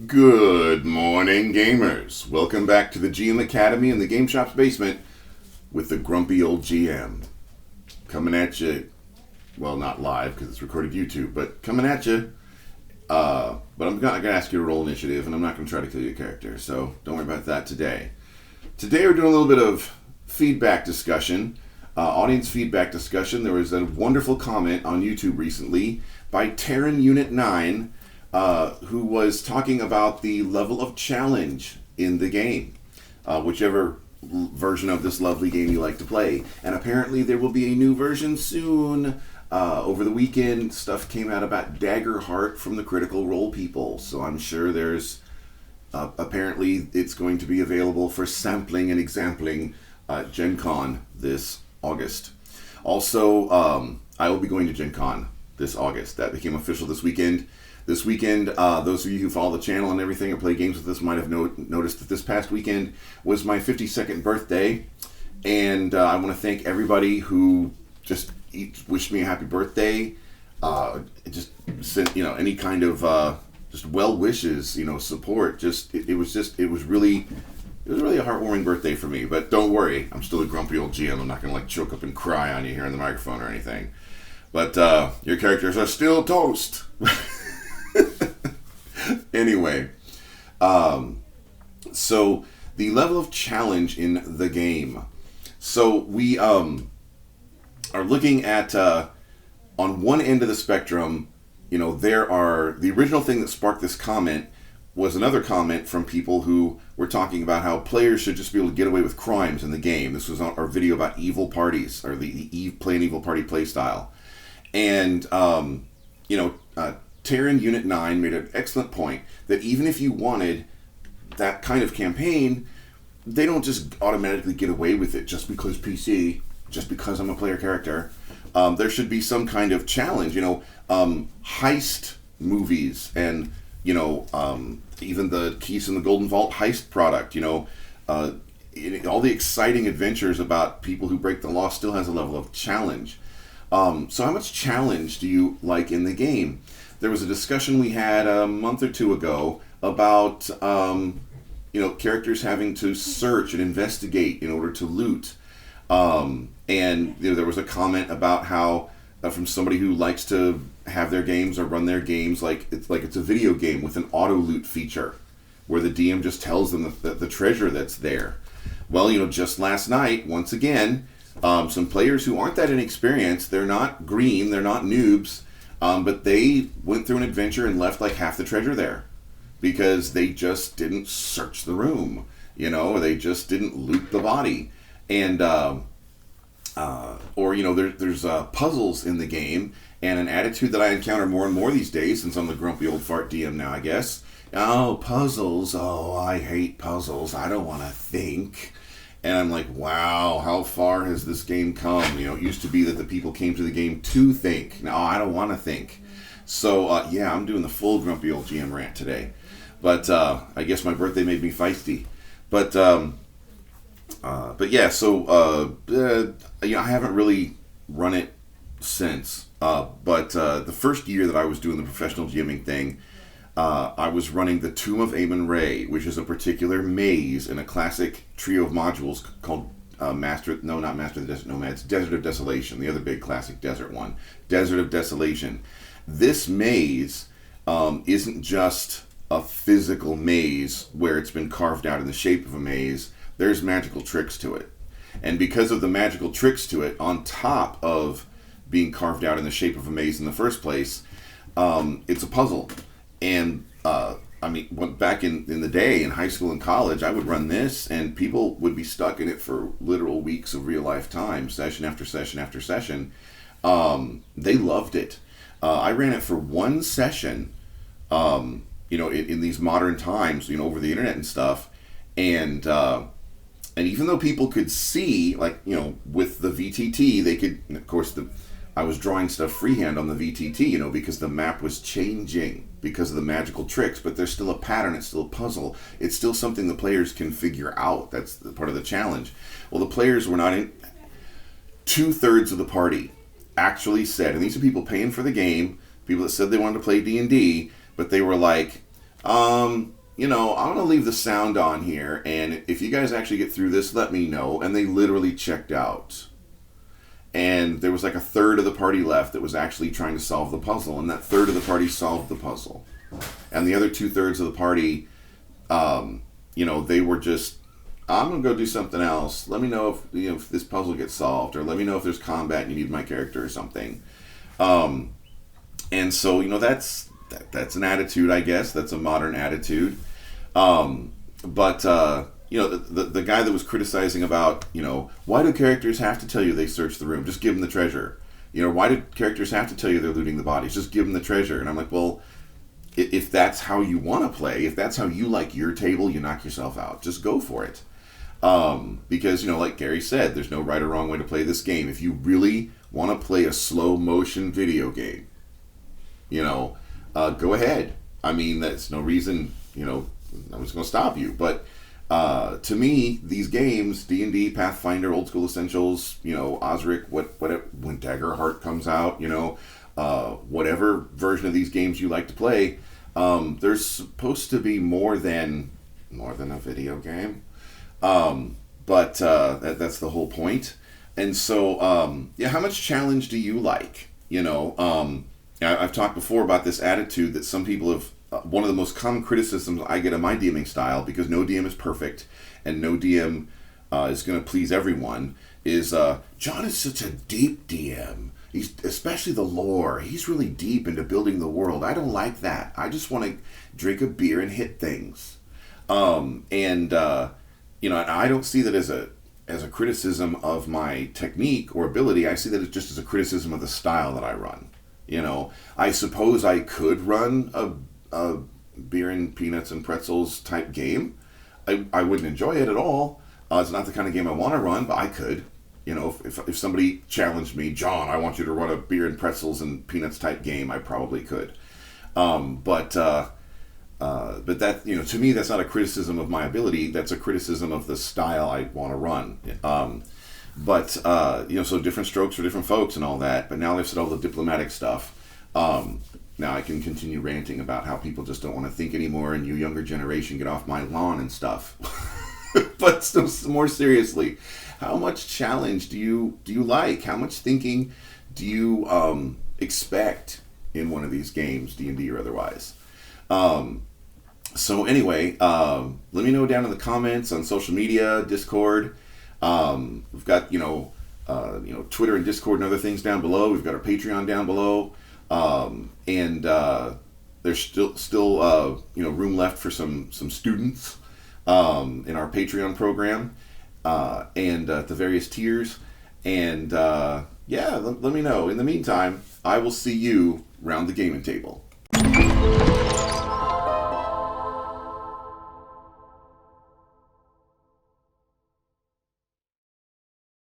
Good morning, gamers. Welcome back to the GM Academy in the Game Shop's basement with the grumpy old GM. Coming at you, well, not live because it's recorded YouTube, but coming at you. But I'm not going to ask you to roll initiative, and I'm not going to try to kill your character, so don't worry about that today. Today we're doing a little bit of feedback discussion, audience feedback discussion. There was a wonderful comment on YouTube recently by Terran Unit 9, who was talking about the level of challenge in the game, whichever version of this lovely game you like to play. And apparently there will be a new version soon. Over the weekend, stuff came out about Daggerheart from the Critical Role people, so I'm sure there's apparently it's going to be available for sampling and exampling at Gen Con this August. Also, I will be going to Gen Con this August. That became official this weekend. This weekend, those of you who follow the channel and everything or play games with us might have noticed that this past weekend was my 52nd birthday. And I want to thank everybody who just wished me a happy birthday. Just sent, any kind of just well wishes, support. It was really a heartwarming birthday for me. But don't worry, I'm still a grumpy old GM. I'm not going to choke up and cry on you here on the microphone or anything. But your characters are still toast. Anyway, so the level of challenge in the game. So we are looking at on one end of the spectrum. There are the original thing that sparked this comment was another comment from people who were talking about how players should just be able to get away with crimes in the game. This was our video about evil parties or the play an evil party play style, and Terran Unit 9 made an excellent point that even if you wanted that kind of campaign, they don't just automatically get away with it just because PC, just because I'm a player character. There should be some kind of challenge, heist movies and, even the Keys in the Golden Vault heist product, all the exciting adventures about people who break the law still has a level of challenge. So how much challenge do you like in the game? There was a discussion we had a month or two ago about, characters having to search and investigate in order to loot. And there was a comment about how, from somebody who likes to have their games or run their games like it's a video game with an auto loot feature, where the DM just tells them the treasure that's there. Well, just last night, once again, some players who aren't that inexperienced, they're not green, they're not noobs, but they went through an adventure and left like half the treasure there because they just didn't search the room, or they just didn't loot the body. And, there's puzzles in the game, and an attitude that I encounter more and more these days since I'm the grumpy old fart DM now, I guess. Oh, puzzles. Oh, I hate puzzles. I don't want to think. And I'm like, wow, how far has this game come? It used to be that the people came to the game to think. Now, I don't want to think. So, I'm doing the full grumpy old GM rant today. But I guess my birthday made me feisty. But I haven't really run it since. But the first year that I was doing the professional GMing thing, I was running the Tomb of Amun-Re, which is a particular maze in a classic trio of modules called Master of the Desert Nomads, Desert of Desolation, the other big classic desert one, Desert of Desolation. This maze isn't just a physical maze where it's been carved out in the shape of a maze. There's magical tricks to it. And because of the magical tricks to it, on top of being carved out in the shape of a maze in the first place, it's a puzzle. And back in the day, in high school and college, I would run this, and people would be stuck in it for literal weeks of real life time, session after session after session. They loved it. I ran it for one session, in these modern times, over the internet and stuff. And even though people could see, with the VTT, they could, of course, I was drawing stuff freehand on the VTT, because the map was changing because of the magical tricks, but there's still a pattern, it's still a puzzle. It's still something the players can figure out. That's part of the challenge. Well, the players were not in. 2/3 of the party actually said, and these are people paying for the game, people that said they wanted to play D&D, but they were like, I'm going to leave the sound on here, and if you guys actually get through this, let me know. And they literally checked out. And there was like a third of the party left that was actually trying to solve the puzzle, and that third of the party solved the puzzle. And the other 2/3 of the party, they were just, I'm going to go do something else. Let me know if this puzzle gets solved, or let me know if there's combat and you need my character or something. And so, that's an attitude, I guess. That's a modern attitude. But the guy that was criticizing about, why do characters have to tell you they searched the room? Just give them the treasure. Why do characters have to tell you they're looting the bodies? Just give them the treasure. And I'm like, well, if that's how you want to play, if that's how you like your table, you knock yourself out. Just go for it. Because, like Gary said, there's no right or wrong way to play this game. If you really want to play a slow motion video game, go ahead. I mean, that's no reason, nobody's going to stop you. But to me, these games, D&D, Pathfinder, Old School Essentials, Osric, when Daggerheart comes out, whatever version of these games you like to play, they're supposed to be more than a video game. But that's the whole point. And so, how much challenge do you like? I've talked before about this attitude that some people have. One of the most common criticisms I get of my DMing style, because no DM is perfect and no DM is going to please everyone, is John is such a deep DM. He's especially the lore. He's really deep into building the world. I don't like that. I just want to drink a beer and hit things. And I don't see that as a criticism of my technique or ability. I see that just as a criticism of the style that I run. I suppose I could run a beer and peanuts and pretzels type game. I wouldn't enjoy it at all. It's not the kind of game I want to run, but I could. If somebody challenged me, John, I want you to run a beer and pretzels and peanuts type game, I probably could. But that, to me, that's not a criticism of my ability. That's a criticism of the style I want to run. So different strokes for different folks and all that. But now they've said all the diplomatic stuff. Now I can continue ranting about how people just don't want to think anymore, and you younger generation, get off my lawn and stuff. But still, more seriously, how much challenge do you like? How much thinking do you expect in one of these games, D&D or otherwise? So anyway, let me know down in the comments on social media, Discord. We've got Twitter and Discord and other things down below. We've got our Patreon down below. And there's still room left for some students in our Patreon program, and at the various tiers. And let me know. In the meantime, I will see you round the gaming table.